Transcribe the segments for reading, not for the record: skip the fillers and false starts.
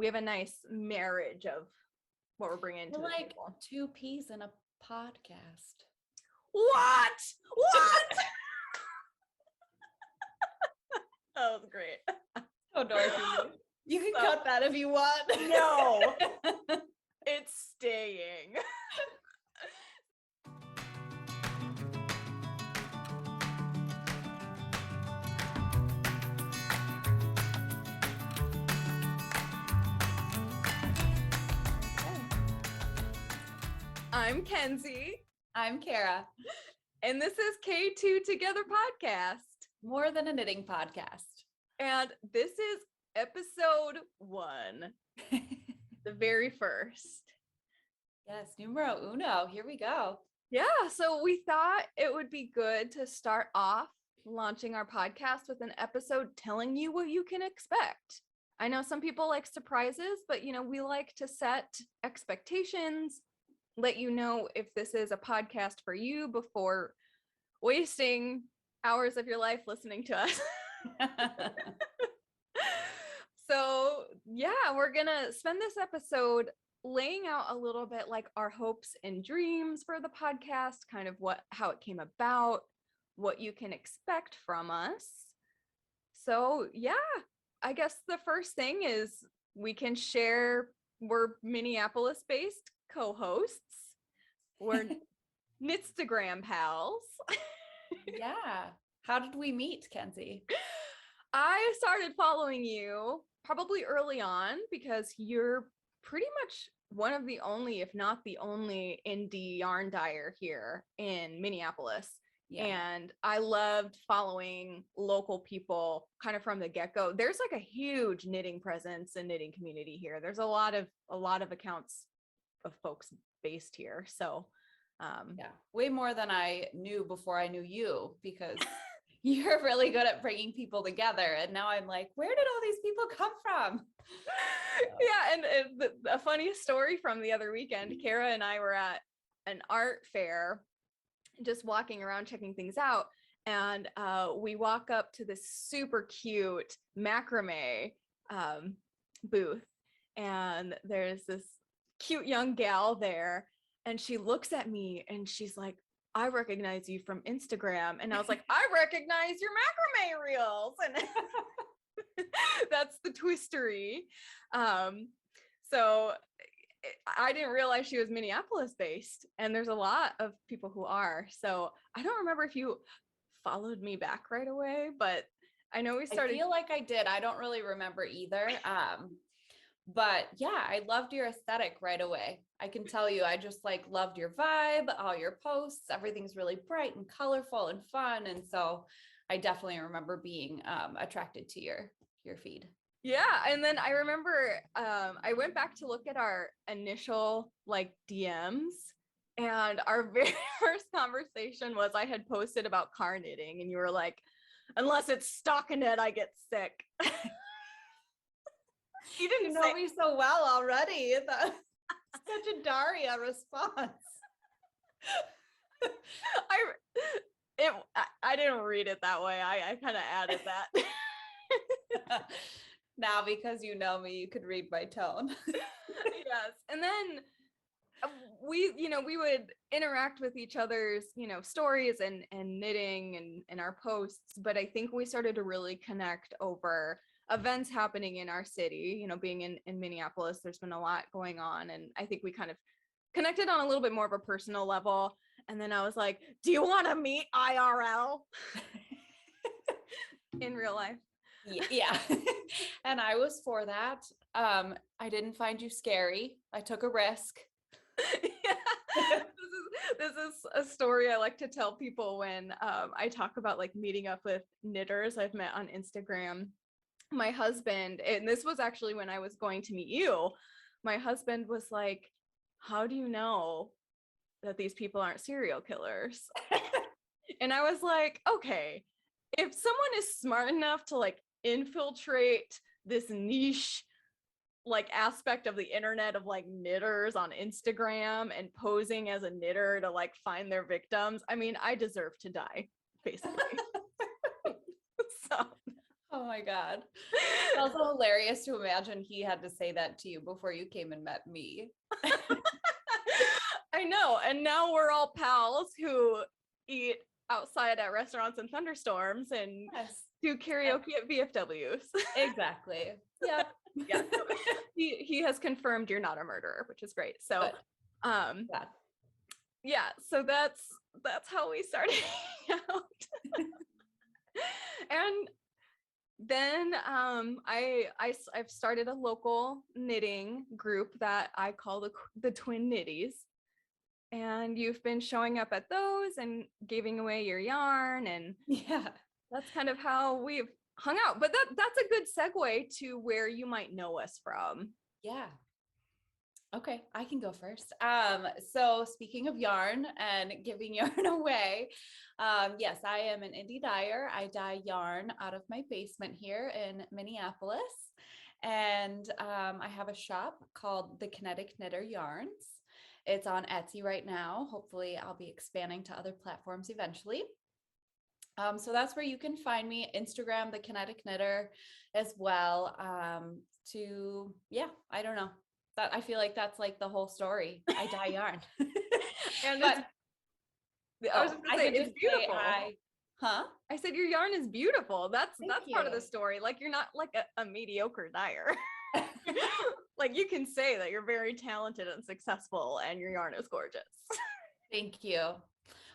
we have a nice marriage of what we're bringing to the like table. Two peas in a podcast. What? That was great. Oh, Dorothy. You can cut that if you want. No. It's staying. I'm Kenzie. I'm Kara. And this is K2 Together podcast. More than a knitting podcast. And this is episode 1. The very first. Yes, numero uno. Here we go. Yeah, so we thought it would be good to start off launching our podcast with an episode telling you what you can expect. I know some people like surprises, but we like to set expectations, let you know if this is a podcast for you before wasting hours of your life listening to us. So yeah, we're gonna spend this episode laying out a little bit like our hopes and dreams for the podcast, kind of how it came about, what you can expect from us. So yeah, I guess the first thing is we can share we're Minneapolis based co-hosts. We're knitstagram pals. Yeah. How did we meet, Kenzie? I started following you probably early on because you're pretty much one of the only, if not the only, indie yarn dyer here in Minneapolis. Yeah. And I loved following local people kind of from the get-go. There's like a huge knitting presence and knitting community here. There's a lot of accounts of folks based here. So yeah, way more than I knew before I knew you, because you're really good at bringing people together. And now I'm like, where did all these people come from? Yeah. And a funny story from the other weekend, Kara and I were at an art fair, just walking around, checking things out. And we walk up to this super cute macrame booth. And there's this cute young gal there. And she looks at me and she's like, I recognize you from Instagram. And I was like, I recognize your macrame reels. And that's the twistery. So I didn't realize she was Minneapolis based. And there's a lot of people who are. So I don't remember if you followed me back right away, but I know we started. I feel like I did. I don't really remember either. But yeah, I loved your aesthetic right away. I can tell you, I just loved your vibe, all your posts, everything's really bright and colorful and fun. And so I definitely remember being attracted to your feed. Yeah. And then I remember I went back to look at our initial DMs, and our very first conversation was I had posted about car knitting and you were like, unless it's stockinette, I get sick. You didn't know me so well already. Such a Daria response. I didn't read it that way. I kind of added that. Now, because you know me, you could read my tone. Yes. And then we would interact with each other's, stories and knitting and our posts. But I think we started to really connect over events happening in our city. Being in Minneapolis, there's been a lot going on, and I think we kind of connected on a little bit more of a personal level. And then I was like, do you want to meet IRL? In real life? Yeah. And I was for that. I didn't find you scary. I took a risk. Yeah. This is a story I like to tell people when I talk about meeting up with knitters I've met on Instagram. My husband, and this was actually when I was going to meet you, my husband was like, how do you know that these people aren't serial killers? And I was like, okay, if someone is smart enough to infiltrate this niche aspect of the internet of knitters on Instagram and posing as a knitter to find their victims, I mean, I deserve to die, basically. So Oh my God. It's also hilarious to imagine he had to say that to you before you came and met me. I know. And now we're all pals who eat outside at restaurants and thunderstorms and do karaoke at VFWs. Exactly. Yep. Yeah. He has confirmed you're not a murderer, which is great. So yeah, so that's how we started out. And then I've started a local knitting group that I call the Twin Knitties. And you've been showing up at those and giving away your yarn, and that's kind of how we've hung out. But that's a good segue to where you might know us from. Yeah. Okay, I can go first. So speaking of yarn and giving yarn away, yes, I am an indie dyer. I dye yarn out of my basement here in Minneapolis. And I have a shop called The Kinetic Knitter Yarns. It's on Etsy right now. Hopefully I'll be expanding to other platforms eventually. So that's where you can find me. Instagram, The Kinetic Knitter as well. I don't know. I feel like that's like the whole story. I dye yarn. And I was going to say, it's beautiful. I said your yarn is beautiful. That's part of the story. Like, you're not like a mediocre dyer. Like, you can say that you're very talented and successful and your yarn is gorgeous. Thank you.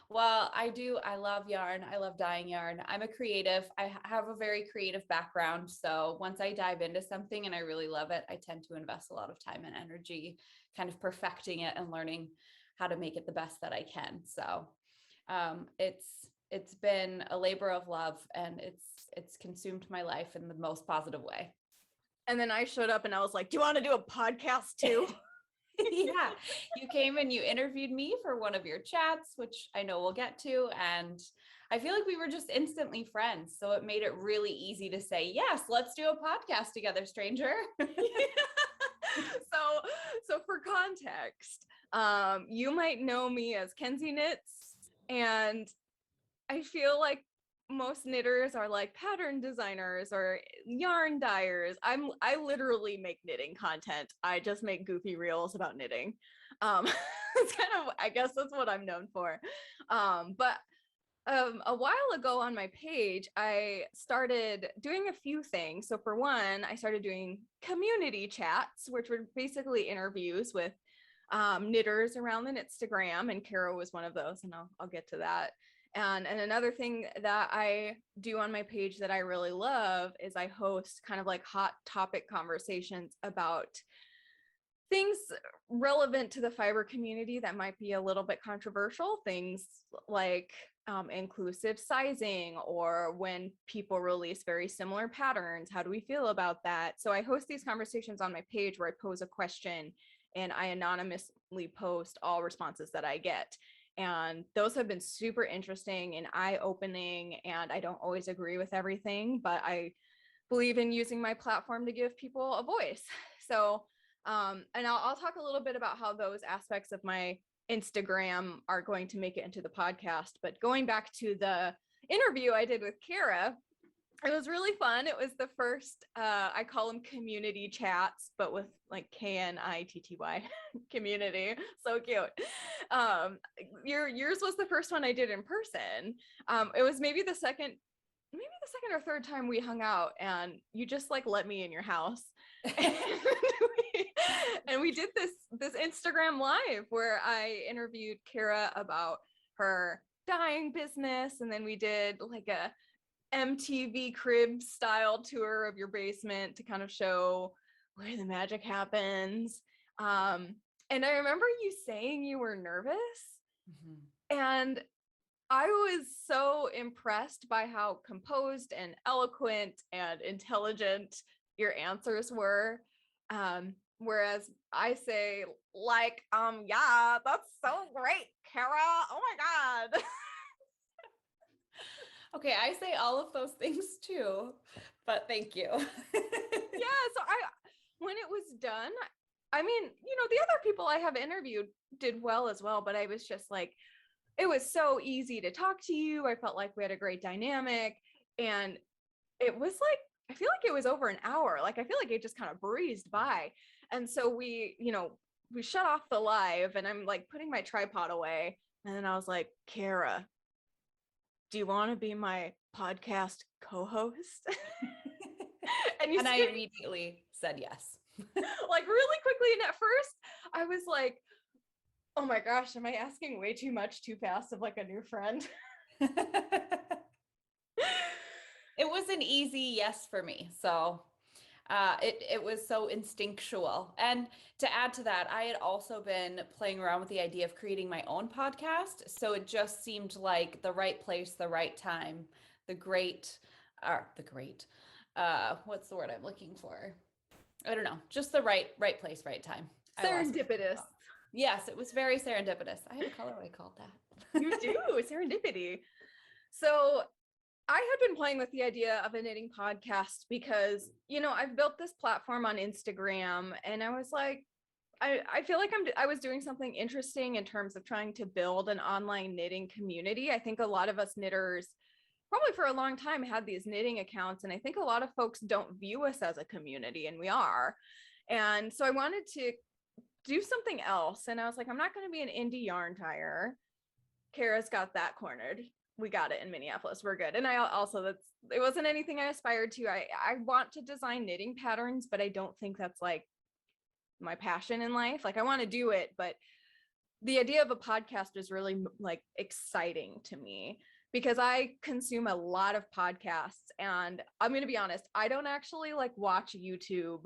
Well, I love yarn. I love dyeing yarn. I'm a creative. I have a very creative background. So once I dive into something and I really love it, I tend to invest a lot of time and energy kind of perfecting it and learning how to make it the best that I can. So it's been a labor of love, and it's consumed my life in the most positive way. And then I showed up and I was like, do you want to do a podcast too? Yeah, you came and you interviewed me for one of your chats, which I know we'll get to. And I feel like we were just instantly friends. So it made it really easy to say, yes, let's do a podcast together, stranger. So for context, you might know me as Kenzie Knits. And I feel like most knitters are like pattern designers or yarn dyers. I literally make knitting content. I just make goofy reels about knitting. It's kind of, I guess that's what I'm known for. But a while ago on my page, I started doing a few things. So for one, I started doing community chats, which were basically interviews with knitters around the Knitstagram, and Kara was one of those, and I'll get to that. And another thing that I do on my page that I really love is I host kind of like hot topic conversations about things relevant to the fiber community that might be a little bit controversial. Things like inclusive sizing, or when people release very similar patterns, how do we feel about that? So I host these conversations on my page where I pose a question and I anonymously post all responses that I get. And those have been super interesting and eye-opening, and I don't always agree with everything, but I believe in using my platform to give people a voice. So, and I'll talk a little bit about how those aspects of my Instagram are going to make it into the podcast. But going back to the interview I did with Kara, it was really fun. It was the first, I call them community chats, but with like KNITTY community. So cute. Yours was the first one I did in person. It was maybe the second or third time we hung out, and you just like let me in your house. And we did this Instagram live where I interviewed Kara about her dyeing business, and then we did like a MTV crib style tour of your basement to kind of show where the magic happens. And I remember you saying you were nervous. Mm-hmm. And I was so impressed by how composed and eloquent and intelligent your answers were. Whereas I say like, yeah, that's so great, Kara. Oh my God. Okay, I say all of those things too, but thank you. Yeah, so when it was done, I mean, you know, the other people I have interviewed did well as well, but I was just like, it was so easy to talk to you. I felt like we had a great dynamic, and it was like, I feel like it was over an hour. Like, I feel like it just kind of breezed by. And so we, we shut off the live and I'm like putting my tripod away. And then I was like, Kara, do you want to be my podcast co-host? And I immediately said yes. Like really quickly. And at first I was like, oh my gosh, am I asking way too much too fast of like a new friend? It was an easy yes for me. So it was so instinctual. And to add to that, I had also been playing around with the idea of creating my own podcast. So it just seemed like the right place, the right time, what's the word I'm looking for? I don't know, just the right place, right time. Serendipitous. Yes, it was very serendipitous. I had a colorway called that. You do, serendipity. So I had been playing with the idea of a knitting podcast because, I've built this platform on Instagram and I was like, I feel like I was doing something interesting in terms of trying to build an online knitting community. I think a lot of us knitters probably for a long time had these knitting accounts. And I think a lot of folks don't view us as a community, and we are. And so I wanted to do something else. And I was like, I'm not going to be an indie yarn tire. Kara's got that cornered. We got it in Minneapolis. We're good. And I also, it wasn't anything I aspired to. I want to design knitting patterns, but I don't think that's like my passion in life. Like I want to do it, but the idea of a podcast is really like exciting to me because I consume a lot of podcasts, and I'm going to be honest, I don't actually like watch YouTube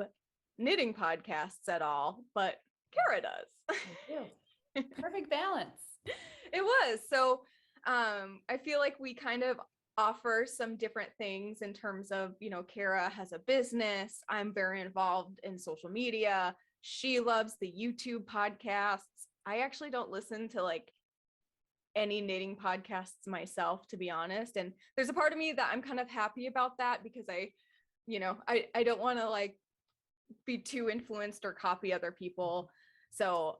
knitting podcasts at all, but Kara does. Perfect balance. It was. So I feel like we kind of offer some different things in terms of, Kara has a business. I'm very involved in social media. She loves the YouTube podcasts. I actually don't listen to like any knitting podcasts myself, to be honest. And there's a part of me that I'm kind of happy about that because I don't want to like be too influenced or copy other people. So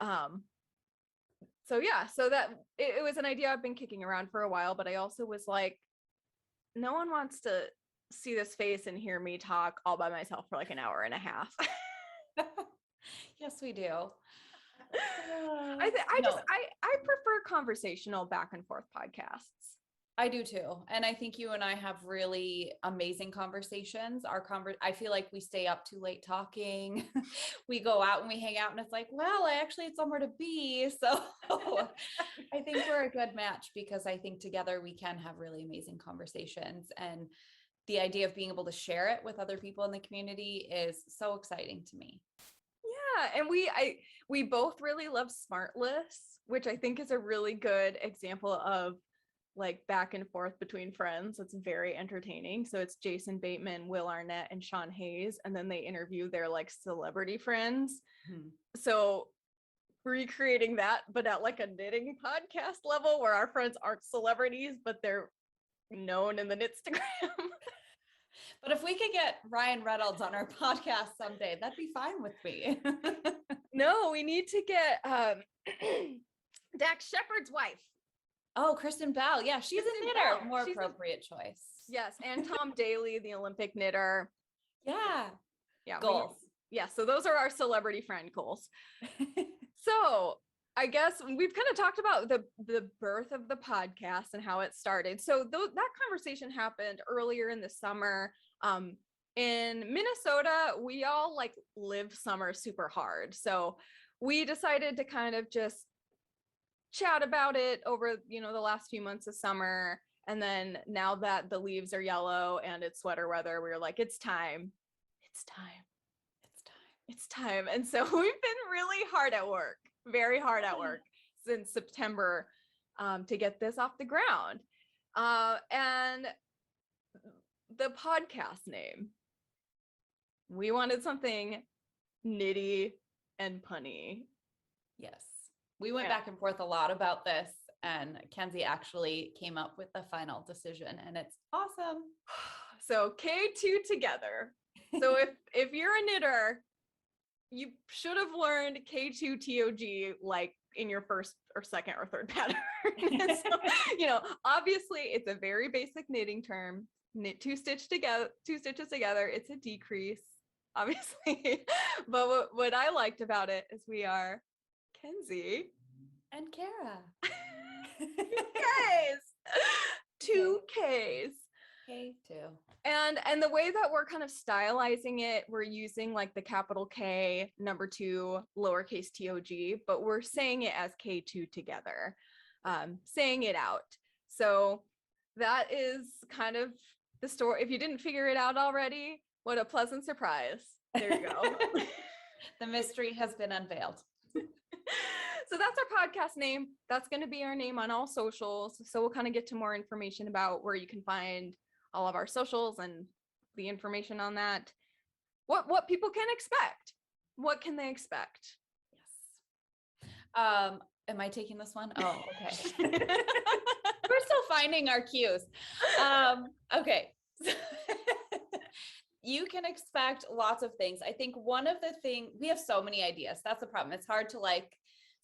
that it was an idea I've been kicking around for a while, but I also was like, no one wants to see this face and hear me talk all by myself for like an hour and a half. Yes, we do. I prefer conversational back and forth podcasts. I do too. And I think you and I have really amazing conversations. I feel like we stay up too late talking. We go out and we hang out and it's like, well, I actually had somewhere to be. So I think we're a good match because I think together we can have really amazing conversations. And the idea of being able to share it with other people in the community is so exciting to me. Yeah. And we both really love Smartless, which I think is a really good example of like back and forth between friends. It's very entertaining. So it's Jason Batemen, Will Arnett, and Sean Hayes, and then they interview their like celebrity friends. So recreating that, but at like a knitting podcast level where our friends aren't celebrities, but they're known in the knitstagram. But if we could get Ryan Reynolds on our podcast someday, that'd be fine with me. No, we need to get Dax Shepard's wife. Oh, Kristen Bell. Yeah, she's a knitter. More appropriate choice. Yes, and Tom Daly, the Olympic knitter. Yeah. Goals. So those are our celebrity friend goals. So I guess we've kind of talked about the birth of the podcast and how it started. So that conversation happened earlier in the summer. In Minnesota, we all like live summer super hard. So we decided to kind of just chat about it over, the last few months of summer. And then now that the leaves are yellow and it's sweater weather, we were like, it's time. And so we've been really hard at work, very hard at work since September to get this off the ground. And the podcast name, we wanted something knitty and punny. Yes. We went back and forth a lot about this, and Kenzie actually came up with the final decision, and it's awesome. So K2 together. So if you're a knitter, you should have learned K2tog like in your first or second or third pattern. So, obviously it's a very basic knitting term. knit two stitches together. It's a decrease, obviously. But what I liked about it is we are Kenzie and Kara. Ks. 2 Ks. K2. And the way that we're kind of stylizing it, we're using like the capital K, number 2, lowercase tog, but we're saying it as K2 together, saying it out. So that is kind of the story. If you didn't figure it out already, what a pleasant surprise. There you go. The mystery has been unveiled. So that's our podcast name. That's going to be our name on all socials. So we'll kind of get to more information about where you can find all of our socials and the information on that. What people can expect. What can they expect? Yes. Am I taking this one? Oh, okay. We're still finding our cues. Okay. You can expect lots of things. I think one of the things, we have so many ideas. That's the problem. It's hard to like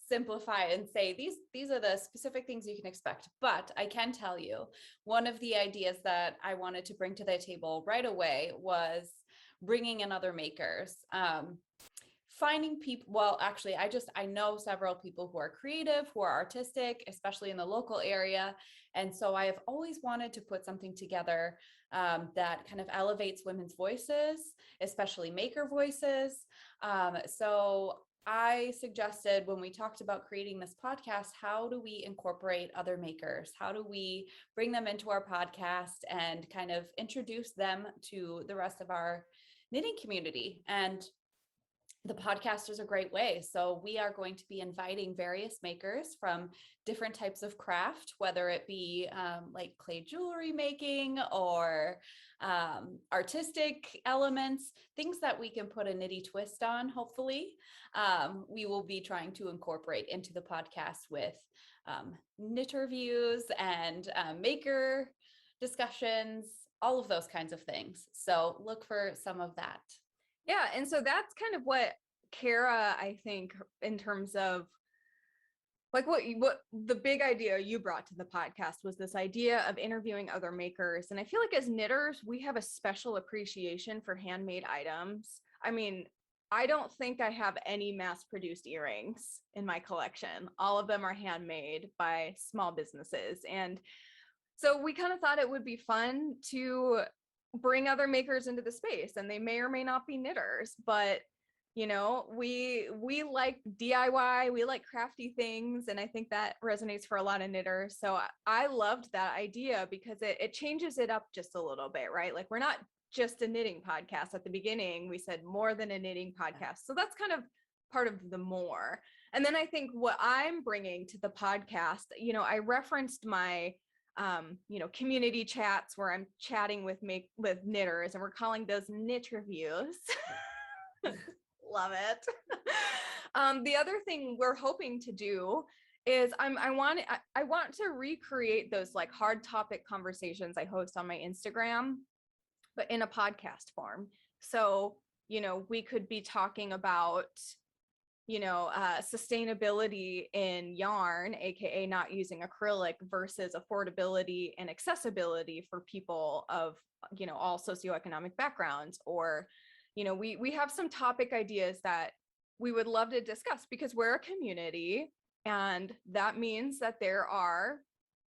simplify and say these are the specific things you can expect. But I can tell you one of the ideas that I wanted to bring to the table right away was bringing in other makers. Finding people, well, actually, I know several people who are creative, who are artistic, especially in the local area. And so I have always wanted to put something together that kind of elevates women's voices, especially maker voices. So I suggested when we talked about creating this podcast, how do we incorporate other makers? How do we bring them into our podcast and kind of introduce them to the rest of our knitting community? And the podcast is a great way. So we are going to be inviting various makers from different types of craft, whether it be like clay jewelry making or artistic elements, things that we can put a knitty twist on, hopefully. We will be trying to incorporate into the podcast with Knitterviews and maker discussions, all of those kinds of things. So look for some of that. Yeah, and so that's kind of what Kara, I think, in terms of like what the big idea you brought to the podcast was this idea of interviewing other makers. And I feel like as knitters, we have a special appreciation for handmade items. I mean, I don't think I have any mass-produced earrings in my collection. All of them are handmade by small businesses. And so we kind of thought it would be fun to bring other makers into the space, and they may or may not be knitters, but you know, we like DIY, we like crafty things, and I think that resonates for a lot of knitters. So I loved that idea because it changes it up just a little bit, right? Like we're not just a knitting podcast. At the beginning we said more than a knitting podcast, so that's kind of part of the more. And then I think what I'm bringing to the podcast, you know, I referenced my you know, community chats where I'm chatting with knitters, and we're calling those Knitterviews. Love it. The other thing we're hoping to do is I want to recreate those like hard topic conversations I host on my Instagram, but in a podcast form. So, you know, we could be talking about, you know, sustainability in yarn, aka not using acrylic, versus affordability and accessibility for people of, you know, all socioeconomic backgrounds. Or, you know, we have some topic ideas that we would love to discuss because we're a community, and that means that there are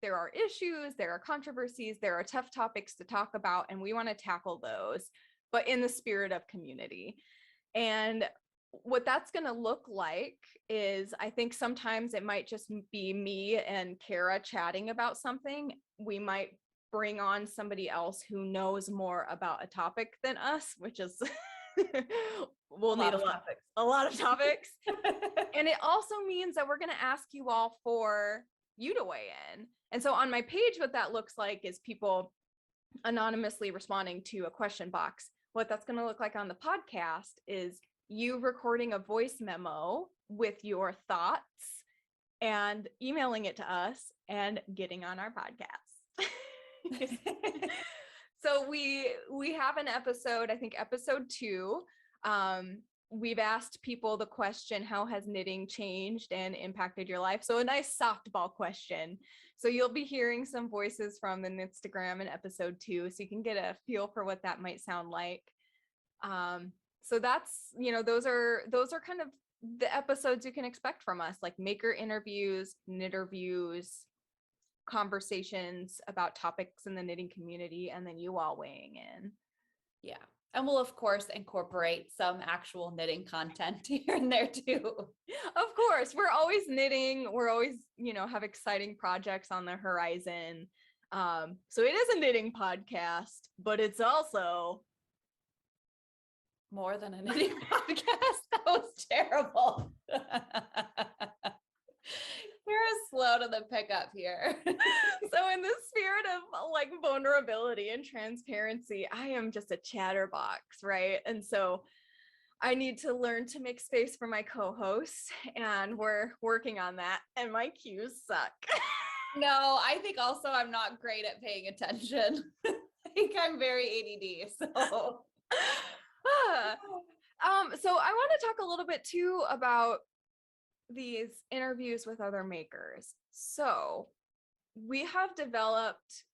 issues, there are controversies, there are tough topics to talk about, and we want to tackle those, but in the spirit of community. And what that's going to look like is, I think sometimes it might just be me and Kara chatting about something. We might bring on somebody else who knows more about a topic than us, which is we'll need a lot of topics. And it also means that we're going to ask you all for you to weigh in. And so on my page, what that looks like is people anonymously responding to a question box. What that's going to look like on the podcast is you recording a voice memo with your thoughts and emailing it to us and getting on our podcast. So we have an episode, I think episode 2, we've asked people the question, how has knitting changed and impacted your life? So a nice softball question. So you'll be hearing some voices from the Knitstagram in episode 2, so you can get a feel for what that might sound like. So that's, those are kind of the episodes you can expect from us, like maker interviews, knitterviews, conversations about topics in the knitting community, and then you all weighing in. Yeah. And we'll, of course, incorporate some actual knitting content here and there too. Of course, we're always knitting. We're always, have exciting projects on the horizon. So it is a knitting podcast, but it's also more than a knitting podcast. That was terrible. You're slow to the pickup here. So in the spirit of like vulnerability and transparency, I am just a chatterbox, right? And so I need to learn to make space for my co-hosts, and we're working on that, and my cues suck. No, I think also I'm not great at paying attention. I think I'm very ADD, so. So I want to talk a little bit too about these interviews with other makers. So we have developed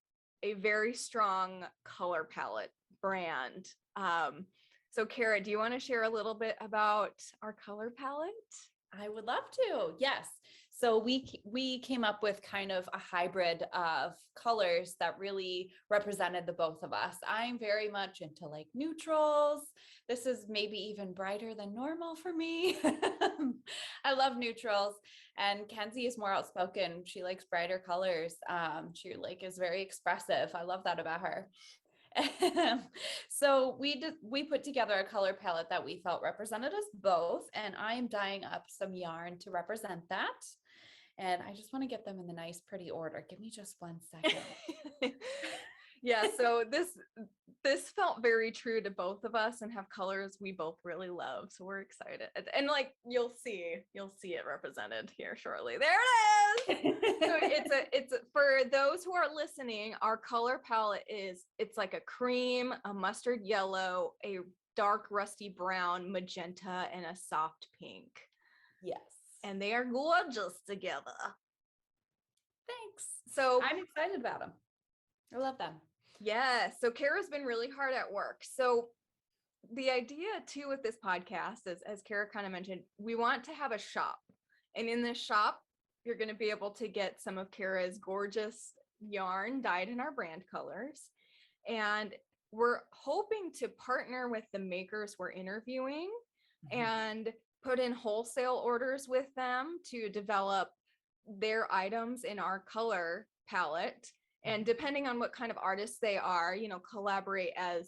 a very strong color palette brand. So Kara, do you want to share a little bit about our color palette? I would love to. Yes. So we came up with kind of a hybrid of colors that really represented the both of us. I'm very much into like neutrals. This is maybe even brighter than normal for me. I love neutrals, and Kenzie is more outspoken. She likes brighter colors. She like is very expressive. I love that about her. So we put together a color palette that we felt represented us both, and I am dyeing up some yarn to represent that. And I just want to get them in the nice, pretty order. Give me just 1 second. Yeah, so this felt very true to both of us and have colors we both really love. So we're excited. And like you'll see it represented here shortly. There it is. So it's for those who are listening, our color palette it's like a cream, a mustard yellow, a dark rusty brown, magenta, and a soft pink. Yes. And they are gorgeous together. Thanks. So I'm excited about them. I love them. Yeah. So Kara's been really hard at work. So the idea too with this podcast is, as Kara kind of mentioned, we want to have a shop. And in this shop, you're going to be able to get some of Kara's gorgeous yarn dyed in our brand colors. And we're hoping to partner with the makers we're interviewing and put in wholesale orders with them to develop their items in our color palette. And depending on what kind of artists they are, collaborate, as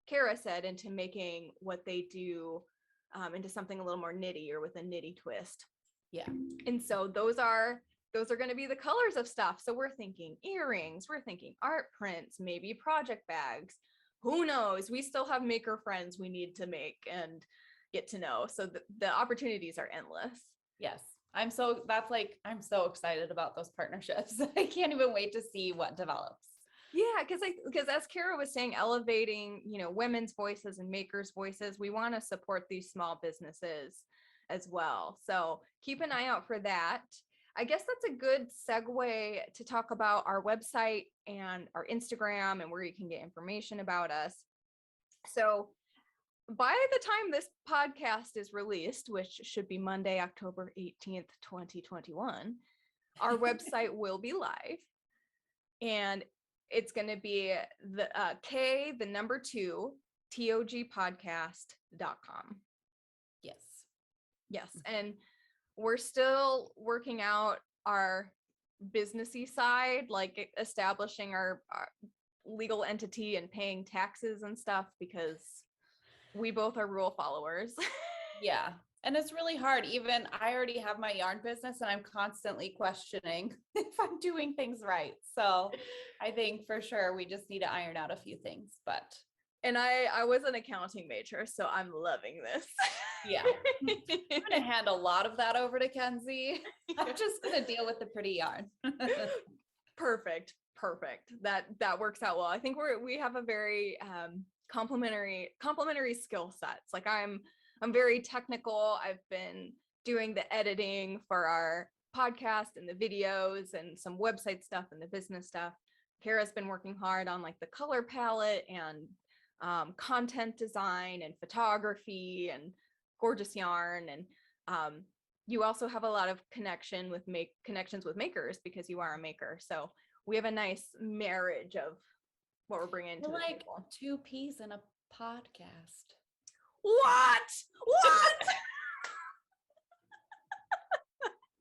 Kara said, into making what they do into something a little more knitty or with a knitty twist. Yeah. And so those are going to be the colors of stuff. So we're thinking earrings, we're thinking art prints, maybe project bags. Who knows? We still have maker friends we need to make and get to know. So the opportunities are endless. Yes. I'm so excited about those partnerships. I can't even wait to see what develops. Yeah, because as Kara was saying, elevating, women's voices and makers' voices, we want to support these small businesses as well. So keep an eye out for that. I guess that's a good segue to talk about our website and our Instagram and where you can get information about us. So by the time this podcast is released, which should be Monday, October 18th, 2021, our website will be live. And it's going to be the K2tog podcast.com. Yes. And we're still working out our businessy side, like establishing our legal entity and paying taxes and stuff, because we both are rule followers. Yeah. And it's really hard. Even I already have my yarn business and I'm constantly questioning if I'm doing things right. So I think for sure we just need to iron out a few things, and I was an accounting major, so I'm loving this. Yeah. I'm going to hand a lot of that over to Kenzie. I'm just going to deal with the pretty yarn. Perfect. That works out well. I think we have a very complementary skill sets. Like I'm I'm very technical. I've been doing the editing for our podcast and the videos and some website stuff and the business stuff. Kara's been working hard on like the color palette and content design and photography and gorgeous yarn. And you also have a lot of connections with makers because you are a maker. So we have a nice marriage of what we're bringing to the like table. Two peas in a podcast. What?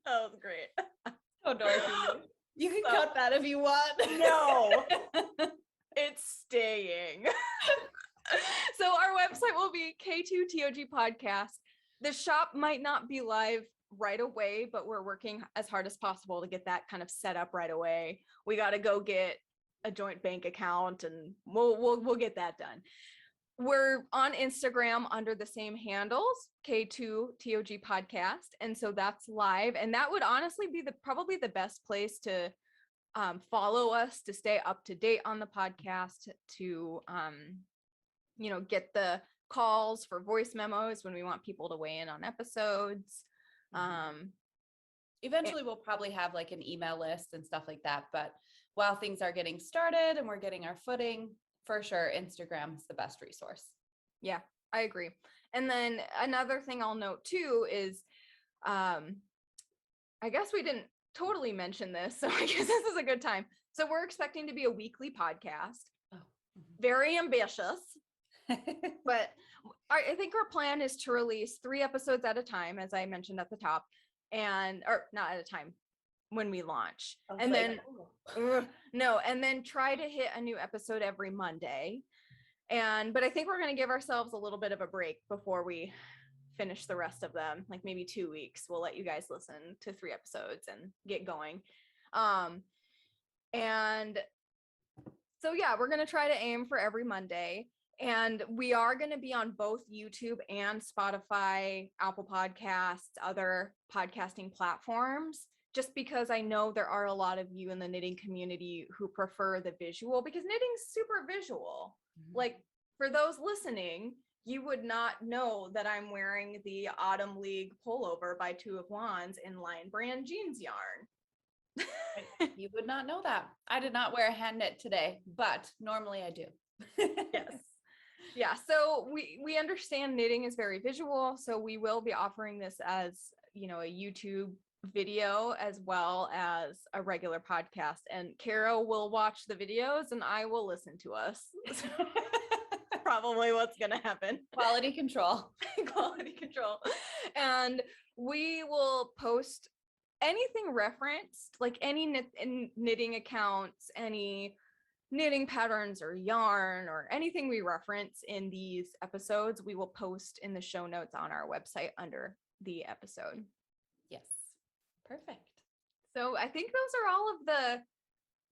That was great. Oh, Dorothy. You can cut that if you want. No, it's staying. So our website will be K2tog podcast. The shop might not be live right away, but we're working as hard as possible to get that kind of set up right away. We got to go get a joint bank account and we'll get that done. We're on Instagram under the same handles, K2tog podcast. And so that's live. And that would honestly be probably the best place to follow us, to stay up to date on the podcast, to, get the calls for voice memos when we want people to weigh in on episodes. Eventually we'll probably have like an email list and stuff like that. But while things are getting started and we're getting our footing, for sure, Instagram is the best resource. Yeah, I agree. And then another thing I'll note too is, I guess we didn't totally mention this, so I guess this is a good time. So we're expecting to be a weekly podcast. Oh. Very ambitious. But I think our plan is to release 3 episodes at a time, as I mentioned at the top, or not at a time, when we launch. And then try to hit a new episode every Monday. But I think we're going to give ourselves a little bit of a break before we finish the rest of them, like maybe 2 weeks. We'll let you guys listen to 3 episodes and get going. And so yeah, we're going to try to aim for every Monday. And we are going to be on both YouTube and Spotify, Apple Podcasts, other podcasting platforms, just because I know there are a lot of you in the knitting community who prefer the visual, because knitting's super visual. Mm-hmm. Like for those listening, you would not know that I'm wearing the Autumn League Pullover by Two of Wands in Lion Brand jeans yarn. You would not know that. I did not wear a hand knit today, but normally I do. Yes. Yeah, so we understand knitting is very visual, so we will be offering this as, a YouTube video as well as a regular podcast. And Kara will watch the videos and I will listen to us. Probably what's going to happen. Quality control. Quality control. And we will post anything referenced, like any knitting accounts, any knitting patterns or yarn or anything we reference in these episodes, we will post in the show notes on our website under the episode. Yes. Perfect. So I think those are all of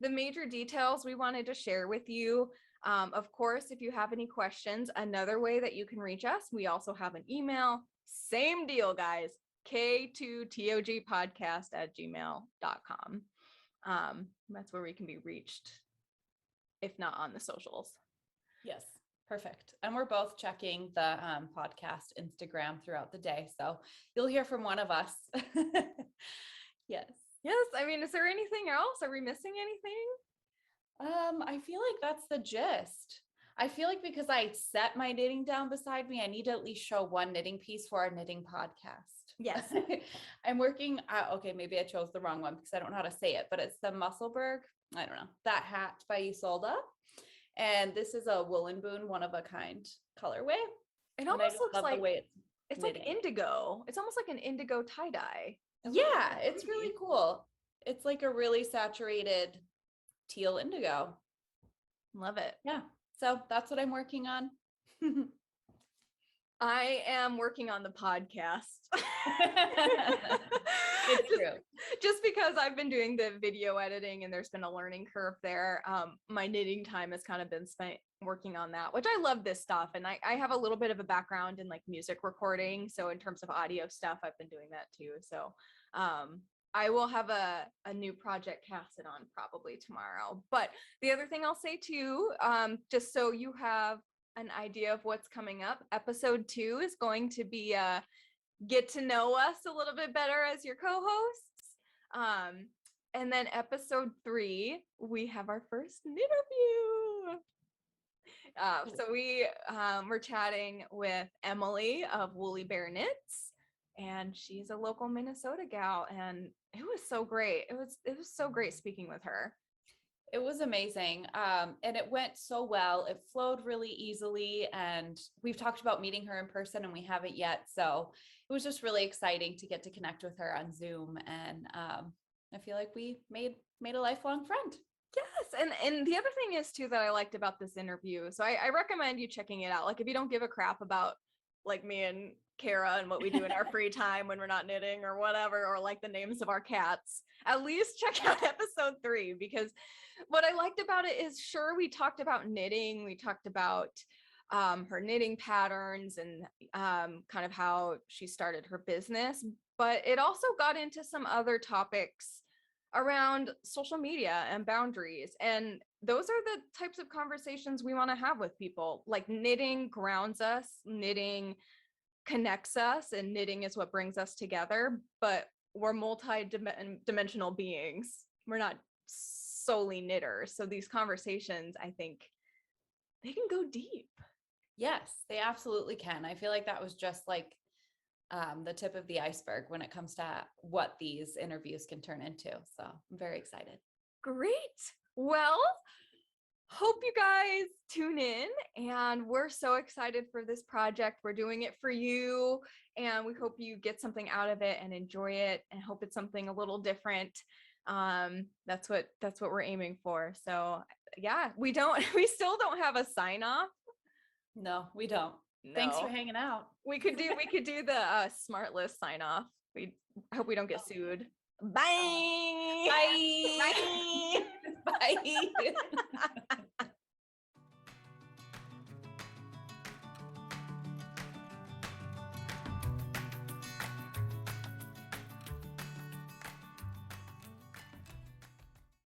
the major details we wanted to share with you. Of course, if you have any questions, another way that you can reach us, we also have an email. Same deal, guys. K2togpodcast@gmail.com. That's where we can be reached, if not on the socials. Yes, perfect. And we're both checking the podcast Instagram throughout the day, so you'll hear from one of us. Yes. Yes. I mean, is there anything else? Are we missing anything? I feel like that's the gist. I feel like because I set my knitting down beside me, I need to at least show one knitting piece for our knitting podcast. Yes. I'm working, okay, maybe I chose the wrong one because I don't know how to say it, but it's the Musselburgh, I don't know, that hat by Isolda. And this is a woolen boon, one of a kind colorway. It almost looks like the way it's like indigo. It's almost like an indigo tie-dye. Yeah, it's really cool. It's like a really saturated teal indigo. Love it. Yeah. So that's what I'm working on. I am working on the podcast. It's true. Just because I've been doing the video editing and there's been a learning curve there. My knitting time has kind of been spent working on that, which I love this stuff. And I have a little bit of a background in like music recording. So in terms of audio stuff, I've been doing that too. So I will have a new project casted on probably tomorrow. But the other thing I'll say too, just so you have an idea of what's coming up. Episode 2 is going to be get to know us a little bit better as your co-hosts. And then episode 3, we have our first Knitterview. So we're chatting with Emily of Woolly Bear Knits, and she's a local Minnesota gal, and it was so great. It was so great speaking with her. It was amazing. And it went so well. It flowed really easily. And we've talked about meeting her in person and we haven't yet. So it was just really exciting to get to connect with her on Zoom. And I feel like we made a lifelong friend. Yes. And the other thing is too, that I liked about this interview. So I recommend you checking it out. Like if you don't give a crap about like me and Kara and what we do in our free time when we're not knitting or whatever, or like the names of our cats, at least check out episode 3, because what I liked about it is, sure, we talked about knitting, we talked about her knitting patterns and kind of how she started her business, but it also got into some other topics around social media and boundaries. And those are the types of conversations we want to have with people. Like knitting grounds us, knitting connects us, and knitting is what brings us together, but we're multi-dimensional beings. We're not solely knitters. So these conversations, I think they can go deep. Yes, they absolutely can. I feel like that was just like the tip of the iceberg when it comes to what these interviews can turn into. So I'm very excited. Great. Well, hope you guys tune in, and we're so excited for this project. We're doing it for you, and we hope you get something out of it and enjoy it, and hope it's something a little different. That's what we're aiming for. So yeah, we still don't have a sign off. No, we don't. No. Thanks for hanging out. We could do the Smartless sign off. I hope we don't get sued. Bye. Bye. Bye. Bye.